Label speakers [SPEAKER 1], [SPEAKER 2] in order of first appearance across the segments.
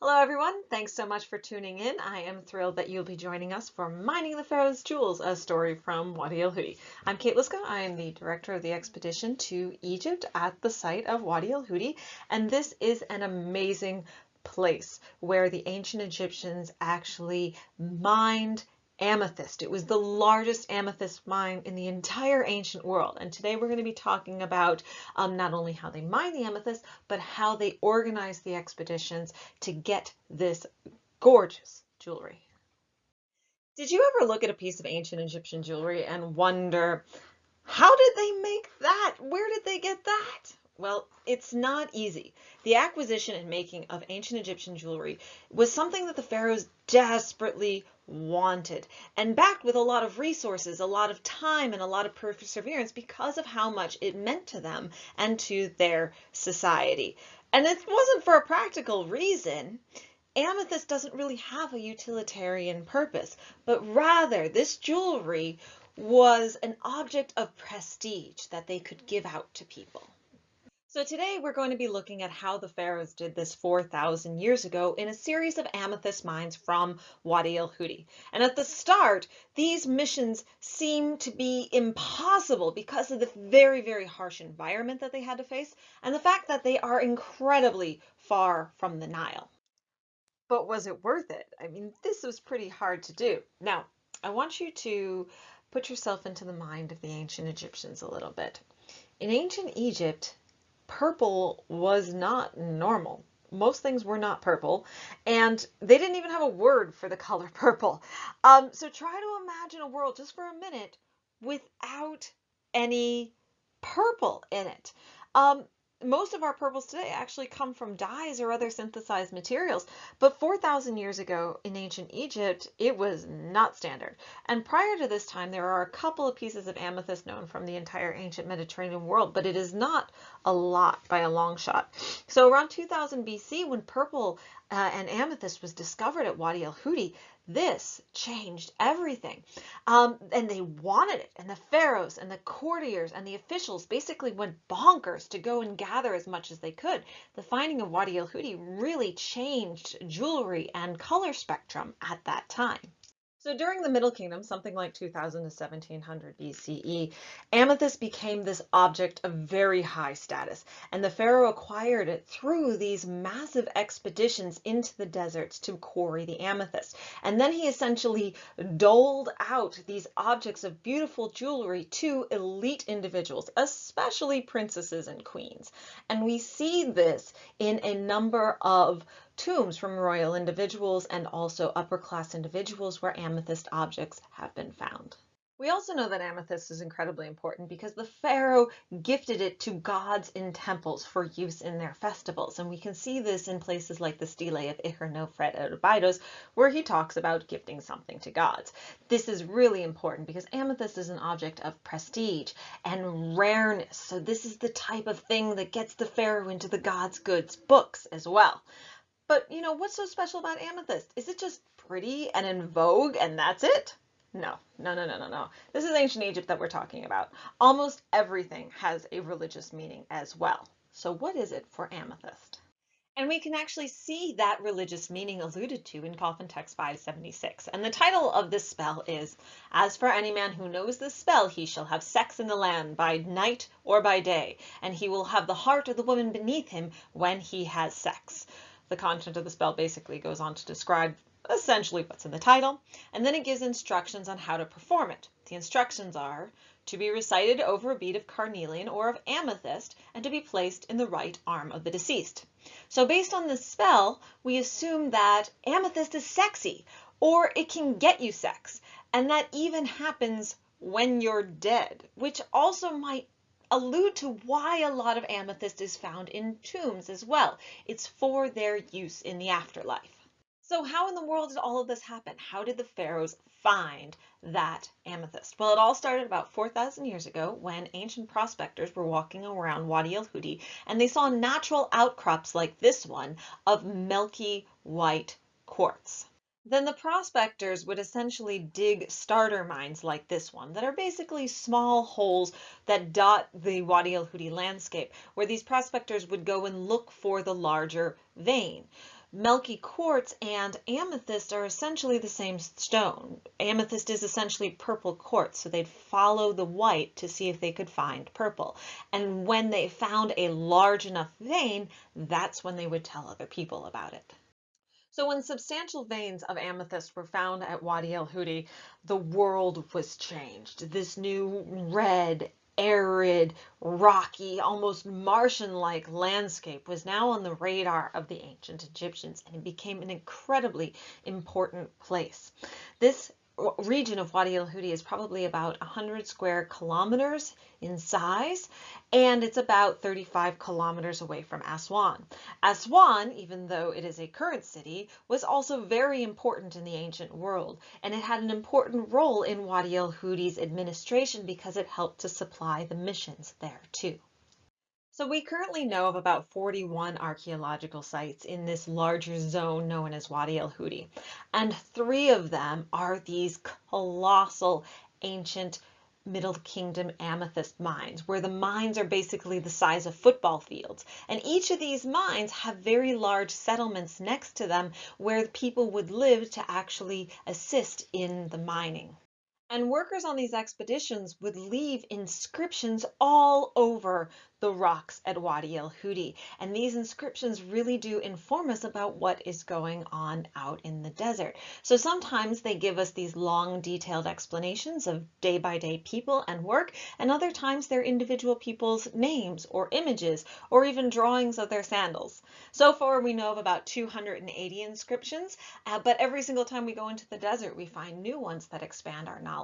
[SPEAKER 1] Hello everyone, thanks so much for tuning in. I am thrilled that you'll be joining us for Mining the Pharaoh's Jewels, a story from Wadi el-Hudi. I'm Kate Liszka. I am the director of the expedition to Egypt at the site of Wadi el-Hudi, and this is an amazing place where the ancient Egyptians actually mined amethyst. It was the largest amethyst mine in the entire ancient world. And today we're going to be talking about not only how they mine the amethyst, but how they organize the expeditions to get this gorgeous jewelry. Did you ever look at a piece of ancient Egyptian jewelry and wonder, how did they make that? Where did they get that? Well, it's not easy. The acquisition and making of ancient Egyptian jewelry was something that the pharaohs desperately wanted and backed with a lot of resources, a lot of time, and a lot of perseverance because of how much it meant to them and to their society. And it wasn't for a practical reason. Amethyst doesn't really have a utilitarian purpose, but rather this jewelry was an object of prestige that they could give out to people. So today we're going to be looking at how the pharaohs did this 4,000 years ago in a series of amethyst mines from Wadi el-Hudi. And at the start, these missions seem to be impossible because of the very, very harsh environment that they had to face and the fact that they are incredibly far from the Nile. But was it worth it? I mean, this was pretty hard to do. Now, I want you to put yourself into the mind of the ancient Egyptians a little bit. In ancient Egypt, purple was not normal. Most things were not purple, and they didn't even have a word for the color purple. So try to imagine a world just for a minute without any purple in it. Most of our purples today actually come from dyes or other synthesized materials, but 4,000 years ago in ancient Egypt, it was not standard. And prior to this time, there are a couple of pieces of amethyst known from the entire ancient Mediterranean world, but it is not a lot by a long shot. So around 2000 BC, when purple and amethyst was discovered at Wadi el-Hudi, this changed everything. And they wanted it. And the pharaohs and the courtiers and the officials basically went bonkers to go and gather as much as they could. The finding of Wadi el-Hudi really changed jewelry and color spectrum at that time. So during the Middle Kingdom, something like 2000 to 1700 BCE, amethyst became this object of very high status, and the pharaoh acquired it through these massive expeditions into the deserts to quarry the amethyst. And then he essentially doled out these objects of beautiful jewelry to elite individuals, especially princesses and queens. And we see this in a number of tombs from royal individuals and also upper class individuals where amethyst objects have been found. We also know that amethyst is incredibly important because the pharaoh gifted it to gods in temples for use in their festivals. And we can see this in places like the stele of Nofret at Abydos, where he talks about gifting something to gods. This is really important because amethyst is an object of prestige and rareness. So this is the type of thing that gets the pharaoh into the gods' goods books as well. But, what's so special about amethyst? Is it just pretty and in vogue and that's it? No, no, no, no, no, no. This is ancient Egypt that we're talking about. Almost everything has a religious meaning as well. So what is it for amethyst? And we can actually see that religious meaning alluded to in Coffin Text 576. And the title of this spell is, "As for any man who knows this spell, he shall have sex in the land by night or by day, and he will have the heart of the woman beneath him when he has sex." The content of the spell basically goes on to describe essentially what's in the title, and then it gives instructions on how to perform it. The instructions are to be recited over a bead of carnelian or of amethyst and to be placed in the right arm of the deceased. So based on this spell, we assume that amethyst is sexy, or it can get you sex, and that even happens when you're dead, which also might allude to why a lot of amethyst is found in tombs as well. It's for their use in the afterlife. So how in the world did all of this happen? How did the pharaohs find that amethyst? Well, it all started about 4,000 years ago when ancient prospectors were walking around Wadi el-Hudi and they saw natural outcrops like this one of milky white quartz. Then the prospectors would essentially dig starter mines like this one that are basically small holes that dot the Wadi el-Hudi landscape, where these prospectors would go and look for the larger vein. Milky quartz and amethyst are essentially the same stone. Amethyst is essentially purple quartz, so they'd follow the white to see if they could find purple. And when they found a large enough vein, that's when they would tell other people about it. So when substantial veins of amethyst were found at Wadi el-Hudi, the world was changed. This new red, arid, rocky, almost Martian-like landscape was now on the radar of the ancient Egyptians, and it became an incredibly important place. This region of Wadi el-Hudi is probably about 100 square kilometers in size, and it's about 35 kilometers away from Aswan. Aswan, even though it is a current city, was also very important in the ancient world, and it had an important role in Wadi el-Hudi's administration because it helped to supply the missions there too. So we currently know of about 41 archaeological sites in this larger zone known as Wadi el-Hudi, and 3 of them are these colossal ancient Middle Kingdom amethyst mines, where the mines are basically the size of football fields. And each of these mines have very large settlements next to them where people would live to actually assist in the mining. And workers on these expeditions would leave inscriptions all over the rocks at Wadi el-Hudi. And these inscriptions really do inform us about what is going on out in the desert. So sometimes they give us these long, detailed explanations of day-by-day people and work, and other times they're individual people's names or images or even drawings of their sandals. So far we know of about 280 inscriptions, but every single time we go into the desert we find new ones that expand our knowledge.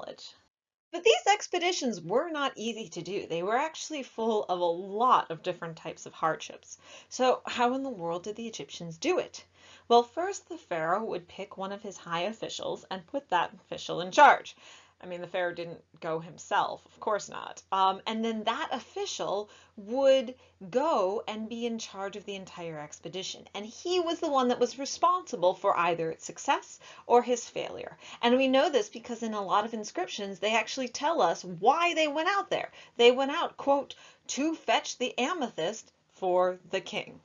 [SPEAKER 1] But these expeditions were not easy to do. They were actually full of a lot of different types of hardships. So how in the world did the Egyptians do it? Well, first the pharaoh would pick one of his high officials and put that official in charge. I mean, the pharaoh didn't go himself, of course not. And then that official would go and be in charge of the entire expedition. And he was the one that was responsible for either its success or his failure. And we know this because in a lot of inscriptions, they actually tell us why they went out there. They went out, quote, to fetch the amethyst for the king.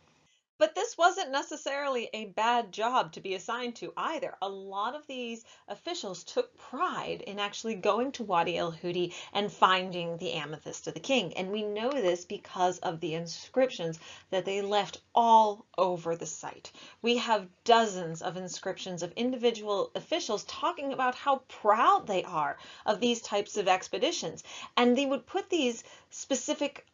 [SPEAKER 1] But this wasn't necessarily a bad job to be assigned to either. A lot of these officials took pride in actually going to Wadi el-Hudi and finding the amethyst of the king. And we know this because of the inscriptions that they left all over the site. We have dozens of inscriptions of individual officials talking about how proud they are of these types of expeditions. And they would put these specific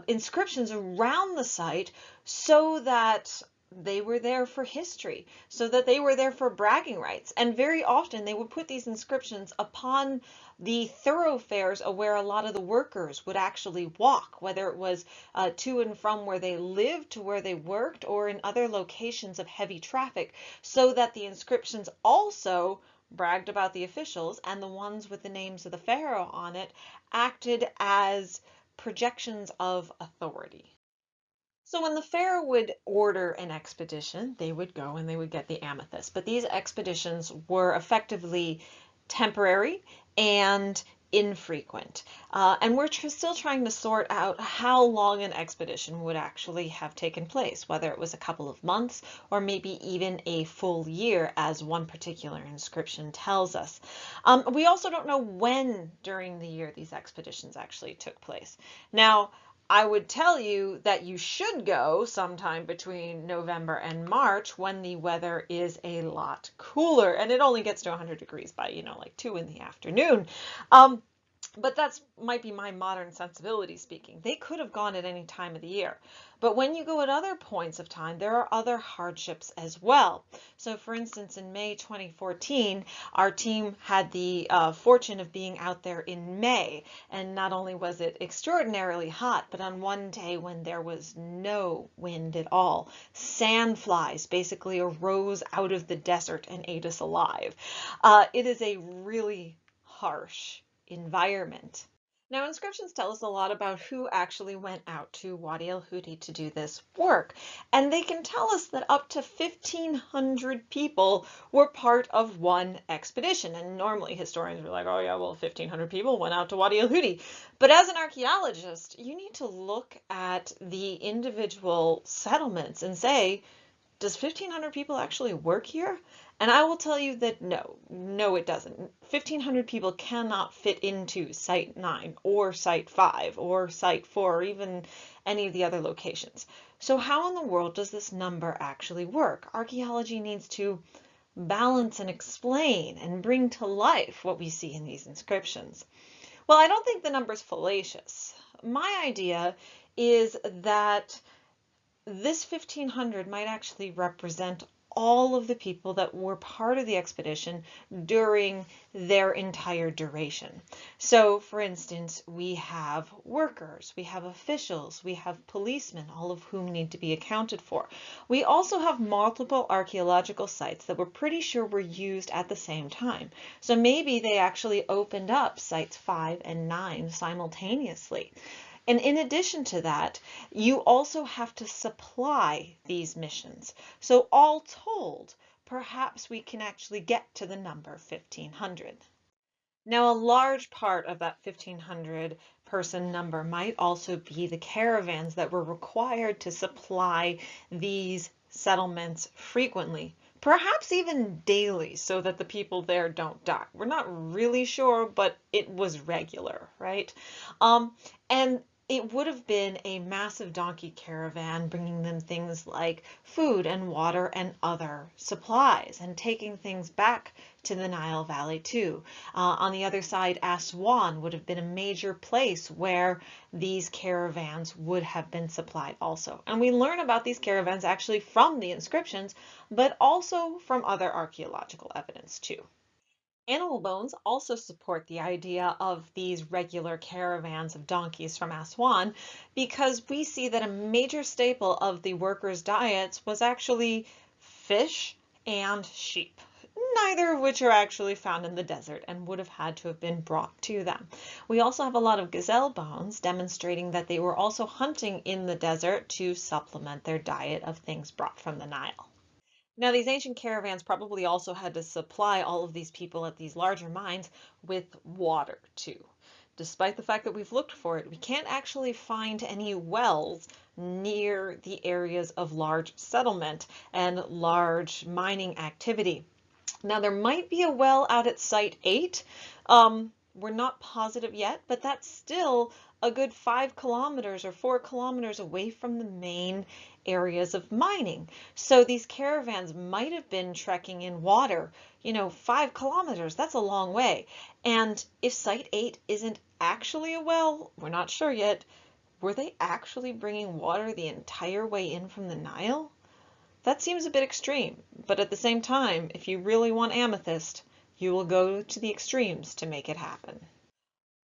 [SPEAKER 1] inscriptions around the site so that they were there for history, so that they were there for bragging rights. And very often they would put these inscriptions upon the thoroughfares where a lot of the workers would actually walk, whether it was to and from where they lived to where they worked or in other locations of heavy traffic, so that the inscriptions also bragged about the officials, and the ones with the names of the pharaoh on it acted as projections of authority. So when the pharaoh would order an expedition, they would go and they would get the amethyst. But these expeditions were effectively temporary and infrequent. And we're still trying to sort out how long an expedition would actually have taken place, whether it was a couple of months or maybe even a full year, as one particular inscription tells us. We also don't know when during the year these expeditions actually took place. Now, I would tell you that you should go sometime between November and March when the weather is a lot cooler, and it only gets to 100 degrees by, like 2 in the afternoon. But that's might be my modern sensibility speaking. They could have gone at any time of the year. But when you go at other points of time, there are other hardships as well. So for instance, in May 2014, our team had the fortune of being out there in May. And not only was it extraordinarily hot, but on one day when there was no wind at all, sandflies basically arose out of the desert and ate us alive. It is a really harsh environment. Now, inscriptions tell us a lot about who actually went out to Wadi el-Hudi to do this work, and they can tell us that up to 1,500 people were part of one expedition. And normally historians are like, oh yeah, well, 1,500 people went out to Wadi el-Hudi. But as an archaeologist, you need to look at the individual settlements and say, does 1,500 people actually work here? And I will tell you that no, it doesn't. 1,500 people cannot fit into Site 9 or Site 5 or Site 4 or even any of the other locations. So how in the world does this number actually work? Archaeology needs to balance and explain and bring to life what we see in these inscriptions. Well, I don't think the number's fallacious. My idea is that this 1,500 might actually represent all of the people that were part of the expedition during their entire duration. So, for instance, we have workers, we have officials, we have policemen, all of whom need to be accounted for. We also have multiple archaeological sites that we're pretty sure were used at the same time. So maybe they actually opened up sites 5 and 9 simultaneously. And in addition to that, you also have to supply these missions. So all told, perhaps we can actually get to the number 1,500. Now, a large part of that 1,500 person number might also be the caravans that were required to supply these settlements frequently, perhaps even daily, so that the people there don't die. We're not really sure, but it was regular, right? And it would have been a massive donkey caravan bringing them things like food and water and other supplies and taking things back to the Nile Valley too. On the other side, Aswan would have been a major place where these caravans would have been supplied also. And we learn about these caravans actually from the inscriptions, but also from other archaeological evidence too. Animal bones also support the idea of these regular caravans of donkeys from Aswan because we see that a major staple of the workers' diets was actually fish and sheep, neither of which are actually found in the desert and would have had to have been brought to them. We also have a lot of gazelle bones demonstrating that they were also hunting in the desert to supplement their diet of things brought from the Nile. Now, these ancient caravans probably also had to supply all of these people at these larger mines with water too. Despite the fact that we've looked for it, we can't actually find any wells near the areas of large settlement and large mining activity. Now, there might be a well out at Site 8. We're not positive yet, but that's still a good 5 kilometers or 4 kilometers away from the main areas of mining. So these caravans might have been trekking in water, 5 kilometers, that's a long way. And if Site 8 isn't actually a well, we're not sure yet, were they actually bringing water the entire way in from the Nile? That seems a bit extreme, but at the same time, if you really want amethyst, you will go to the extremes to make it happen.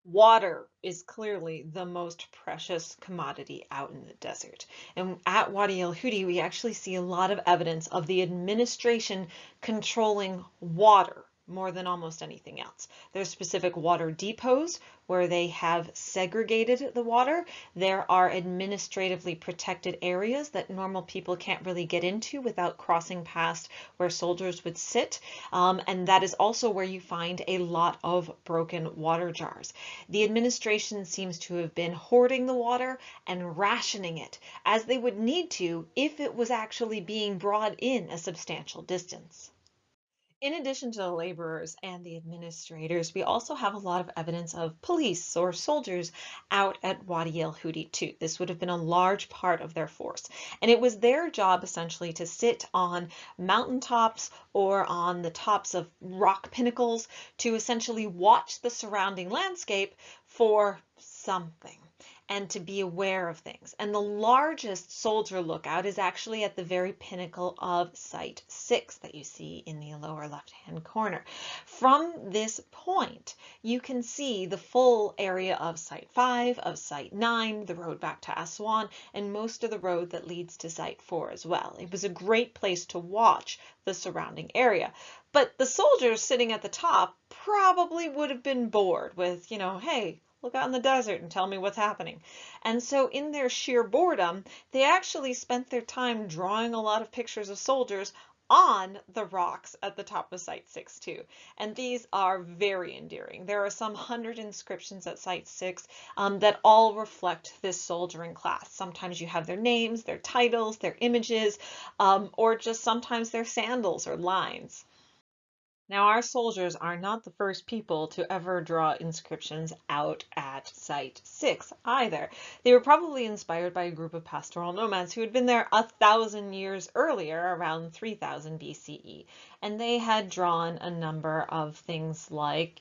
[SPEAKER 1] Water is clearly the most precious commodity out in the desert. And at Wadi el-Hudi, we actually see a lot of evidence of the administration controlling water more than almost anything else. There's specific water depots where they have segregated the water. There are administratively protected areas that normal people can't really get into without crossing past where soldiers would sit. And that is also where you find a lot of broken water jars. The administration seems to have been hoarding the water and rationing it, as they would need to if it was actually being brought in a substantial distance. In addition to the laborers and the administrators, we also have a lot of evidence of police or soldiers out at Wadi el-Hudi too. This would have been a large part of their force. And it was their job essentially to sit on mountaintops or on the tops of rock pinnacles to essentially watch the surrounding landscape for something and to be aware of things. And the largest soldier lookout is actually at the very pinnacle of Site 6 that you see in the lower left-hand corner. From this point, you can see the full area of Site 5, of Site 9, the road back to Aswan, and most of the road that leads to Site 4 as well. It was a great place to watch the surrounding area. But the soldiers sitting at the top probably would have been bored with, hey, look out in the desert and tell me what's happening. And so in their sheer boredom, they actually spent their time drawing a lot of pictures of soldiers on the rocks at the top of Site 6 too. And these are very endearing. There are some 100 inscriptions at Site 6 that all reflect this soldiering class. Sometimes you have their names, their titles, their images, or just sometimes their sandals or lines. Now, our soldiers are not the first people to ever draw inscriptions out at Site 6 either. They were probably inspired by a group of pastoral nomads who had been there 1,000 years earlier, around 3000 BCE, and they had drawn a number of things like,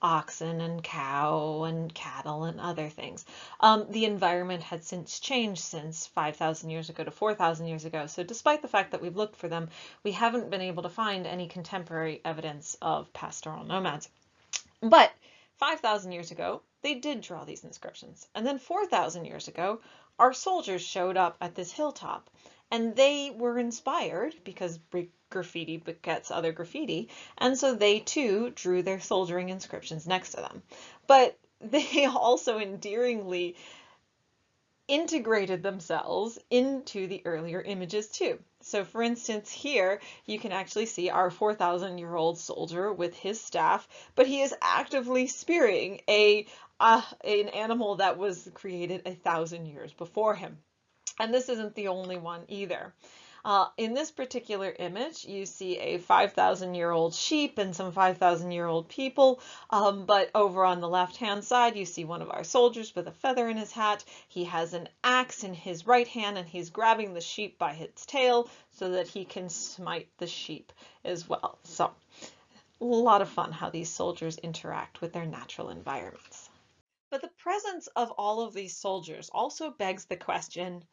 [SPEAKER 1] oxen and cow and cattle and other things. The environment had since changed since 5,000 years ago to 4,000 years ago, so despite the fact that we've looked for them, we haven't been able to find any contemporary evidence of pastoral nomads. But 5,000 years ago, they did draw these inscriptions. And then 4,000 years ago, our soldiers showed up at this hilltop, and they were inspired because graffiti begets other graffiti, and so they too drew their soldiering inscriptions next to them. But they also endearingly integrated themselves into the earlier images too. So for instance, here you can actually see our 4,000-year-old soldier with his staff, but he is actively spearing an animal that was created 1,000 years before him. And this isn't the only one either. In this particular image, you see a 5,000-year-old sheep and some 5,000-year-old people, but over on the left-hand side, you see one of our soldiers with a feather in his hat. He has an axe in his right hand, and he's grabbing the sheep by its tail so that he can smite the sheep as well. So, a lot of fun how these soldiers interact with their natural environments. But the presence of all of these soldiers also begs the question,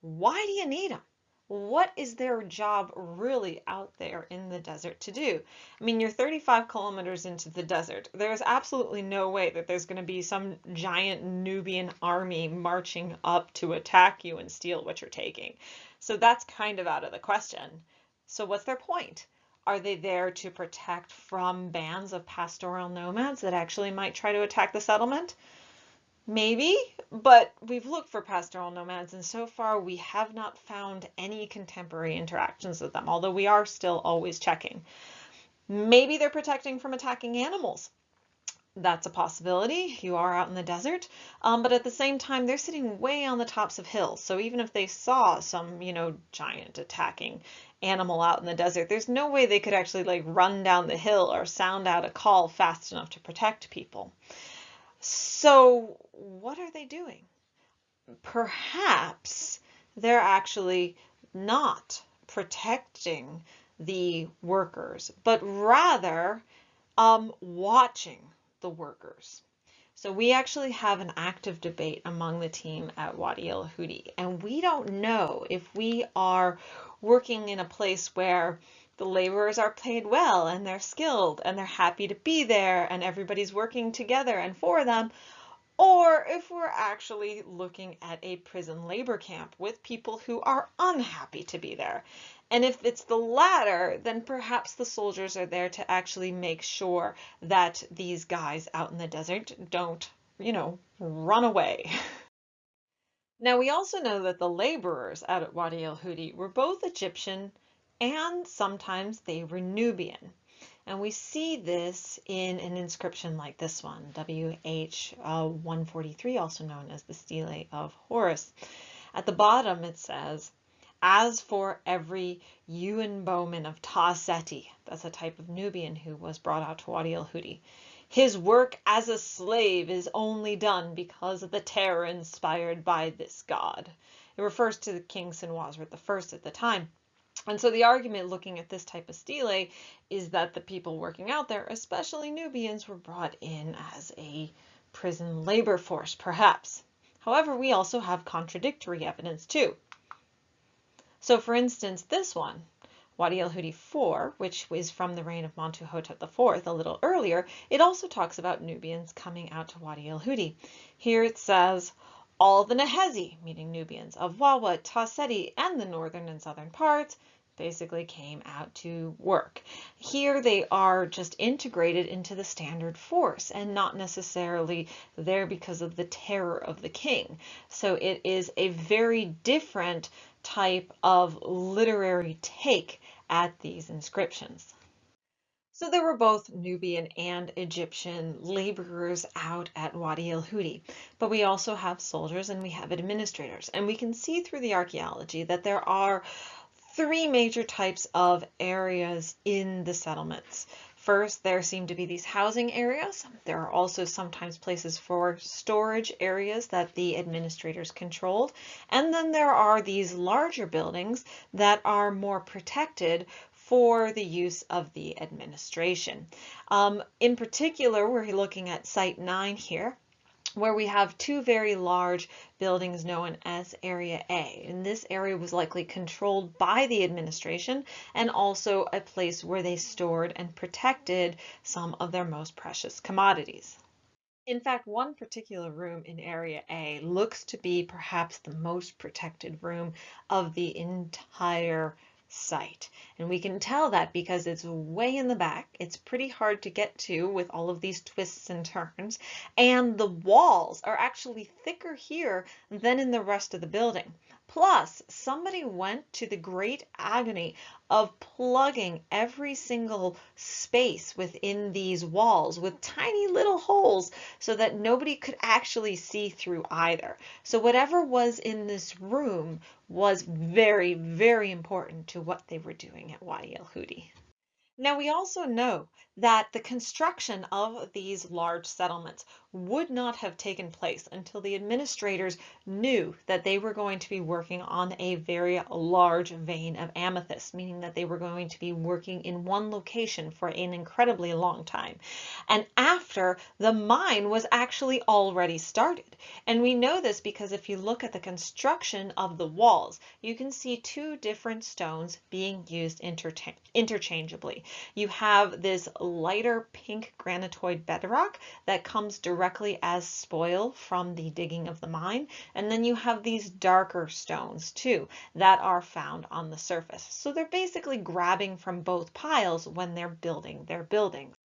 [SPEAKER 1] why do you need them? What is their job really out there in the desert to do? I mean, you're 35 kilometers into the desert. There's absolutely no way that there's going to be some giant Nubian army marching up to attack you and steal what you're taking. So that's kind of out of the question. So what's their point? Are they there to protect from bands of pastoral nomads that actually might try to attack the settlement? Maybe, but we've looked for pastoral nomads, and so far we have not found any contemporary interactions with them, although we are still always checking. Maybe they're protecting from attacking animals. That's a possibility. You are out in the desert, but at the same time, they're sitting way on the tops of hills. So even if they saw some, giant attacking animal out in the desert, there's no way they could actually run down the hill or sound out a call fast enough to protect people. So what are they doing? Perhaps they're actually not protecting the workers, but rather watching the workers. So we actually have an active debate among the team at Wadi el-Hudi, and we don't know if we are working in a place where the laborers are paid well and they're skilled and they're happy to be there and everybody's working together and for them, or if we're actually looking at a prison labor camp with people who are unhappy to be there. And if it's the latter, then perhaps the soldiers are there to actually make sure that these guys out in the desert don't, run away. Now, we also know that the laborers out at Wadi el-Hudi were both Egyptian and sometimes they were Nubian. And we see this in an inscription like this one, WH 143, also known as the Stele of Horus. At the bottom it says, "As for every Yuan bowman of Ta Seti," that's a type of Nubian who was brought out to Wadi el-Hudi, "his work as a slave is only done because of the terror inspired by this god." It refers to King Senwosret I at the time. And so the argument looking at this type of stele is that the people working out there, especially Nubians, were brought in as a prison labor force, perhaps. However, we also have contradictory evidence too. So for instance, this one, Wadi el-Hudi 4, which is from the reign of Montuhotep IV, a little earlier, it also talks about Nubians coming out to Wadi el-Hudi. Here it says, "All the Nehezi," meaning Nubians, "of Wawa, Ta Seti, and the northern and southern parts," basically came out to work. Here they are just integrated into the standard force and not necessarily there because of the terror of the king. So it is a very different type of literary take at these inscriptions. So there were both Nubian and Egyptian laborers out at Wadi el-Hudi, but we also have soldiers and we have administrators. And we can see through the archaeology that there are three major types of areas in the settlements. First, there seem to be these housing areas. There are also sometimes places for storage areas that the administrators controlled. And then there are these larger buildings that are more protected for the use of the administration. In particular, we're looking at Site 9 here, where we have two very large buildings known as Area A. And this area was likely controlled by the administration and also a place where they stored and protected some of their most precious commodities. In fact, one particular room in Area A looks to be perhaps the most protected room of the entire site. And we can tell that because it's way in the back. It's pretty hard to get to with all of these twists and turns. And the walls are actually thicker here than in the rest of the building. Plus, somebody went to the great agony of plugging every single space within these walls with tiny little holes so that nobody could actually see through either. So whatever was in this room was very, very important to what they were doing at Wadi el-Hudi. Now, we also know that the construction of these large settlements would not have taken place until the administrators knew that they were going to be working on a very large vein of amethyst, meaning that they were going to be working in one location for an incredibly long time. And after the mine was actually already started. And we know this because if you look at the construction of the walls, you can see two different stones being used interchangeably. You have this lighter pink granitoid bedrock that comes directly as spoil from the digging of the mine. And then you have these darker stones too that are found on the surface. So they're basically grabbing from both piles when they're building their buildings.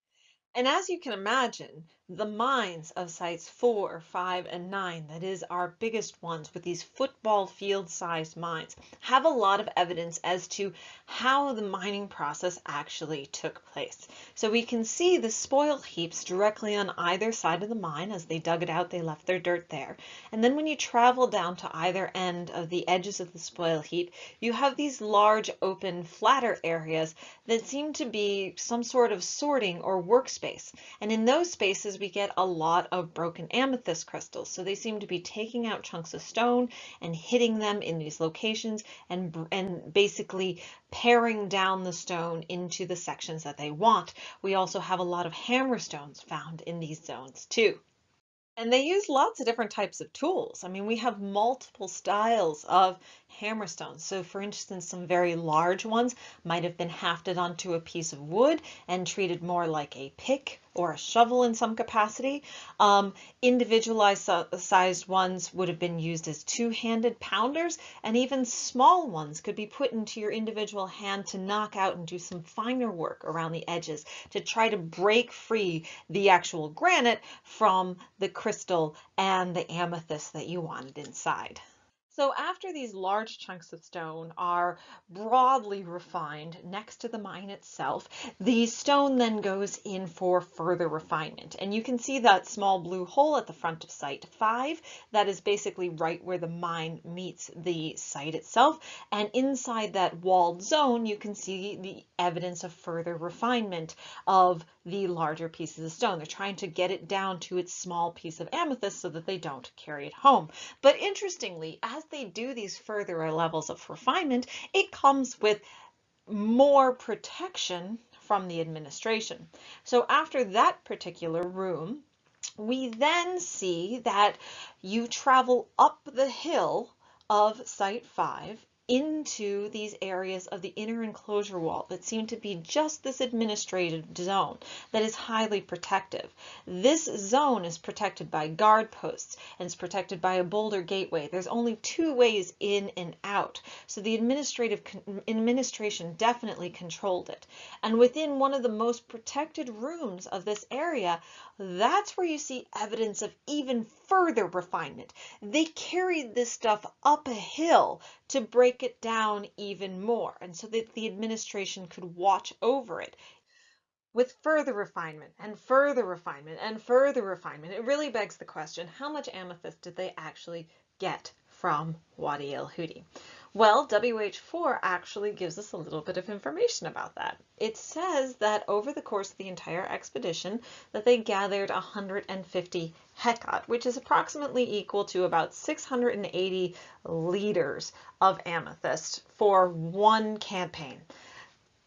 [SPEAKER 1] And as you can imagine, the mines of sites 4, 5, and 9, that is our biggest ones with these football field sized mines, have a lot of evidence as to how the mining process actually took place. So we can see the spoil heaps directly on either side of the mine. As they dug it out, they left their dirt there. And then when you travel down to either end of the edges of the spoil heap, you have these large open flatter areas that seem to be some sort of sorting or workspace. And in those spaces, we get a lot of broken amethyst crystals. So they seem to be taking out chunks of stone and hitting them in these locations and basically paring down the stone into the sections that they want. We also have a lot of hammer stones found in these zones too. And they use lots of different types of tools. I mean, we have multiple styles of hammerstones. So for instance, some very large ones might have been hafted onto a piece of wood and treated more like a pick or a shovel in some capacity. Individualized sized ones would have been used as two-handed pounders, and even small ones could be put into your individual hand to knock out and do some finer work around the edges to try to break free the actual granite from the crystal and the amethyst that you wanted inside. So after these large chunks of stone are broadly refined next to the mine itself, the stone then goes in for further refinement. And you can see that small blue hole at the front of Site 5. That is basically right where the mine meets the site itself. And inside that walled zone, you can see the evidence of further refinement of the larger pieces of stone. They're trying to get it down to its small piece of amethyst so that they don't carry it home. But interestingly, as they do these further levels of refinement, it comes with more protection from the administration. So after that particular room, we then see that you travel up the hill of Site 5 into these areas of the inner enclosure wall that seem to be just this administrative zone that is highly protective. This zone is protected by guard posts and it's protected by a boulder gateway. There's only two ways in and out. So the administration definitely controlled it. And within one of the most protected rooms of this area, that's where you see evidence of even further refinement. They carried this stuff up a hill to break break it down even more, and so that the administration could watch over it. With further refinement and further refinement and further refinement, it really begs the question, how much amethyst did they actually get from Wadi el-Hudi? Well, WH4 actually gives us a little bit of information about that. It says that over the course of the entire expedition that they gathered 150 hecat, which is approximately equal to about 680 liters of amethyst for one campaign.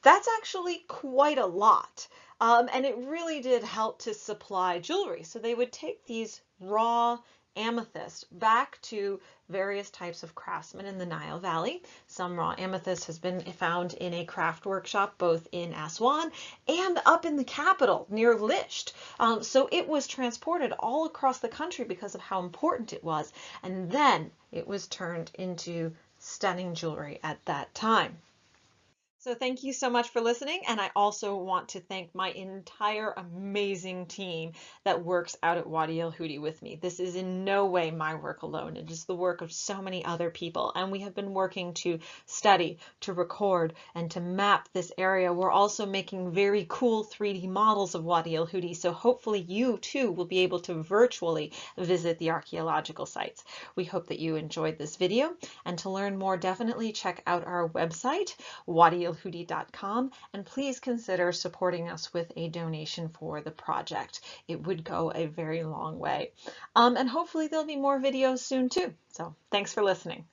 [SPEAKER 1] That's actually quite a lot. And it really did help to supply jewelry. So they would take these raw amethyst back to various types of craftsmen in the Nile Valley. Some raw amethyst has been found in a craft workshop both in Aswan and up in the capital near Lisht. So it was transported all across the country because of how important it was. And then it was turned into stunning jewelry at that time. So thank you so much for listening, and I also want to thank my entire amazing team that works out at Wadi el-Hudi with me. This is in no way my work alone. It is the work of so many other people, and we have been working to study, to record, and to map this area. We're also making very cool 3D models of Wadi el-Hudi, so hopefully you too will be able to virtually visit the archaeological sites. We hope that you enjoyed this video, and to learn more, definitely check out our website, wadielhudi.com, and please consider supporting us with a donation for the project. It would go a very long way. And hopefully there'll be more videos soon too. So thanks for listening.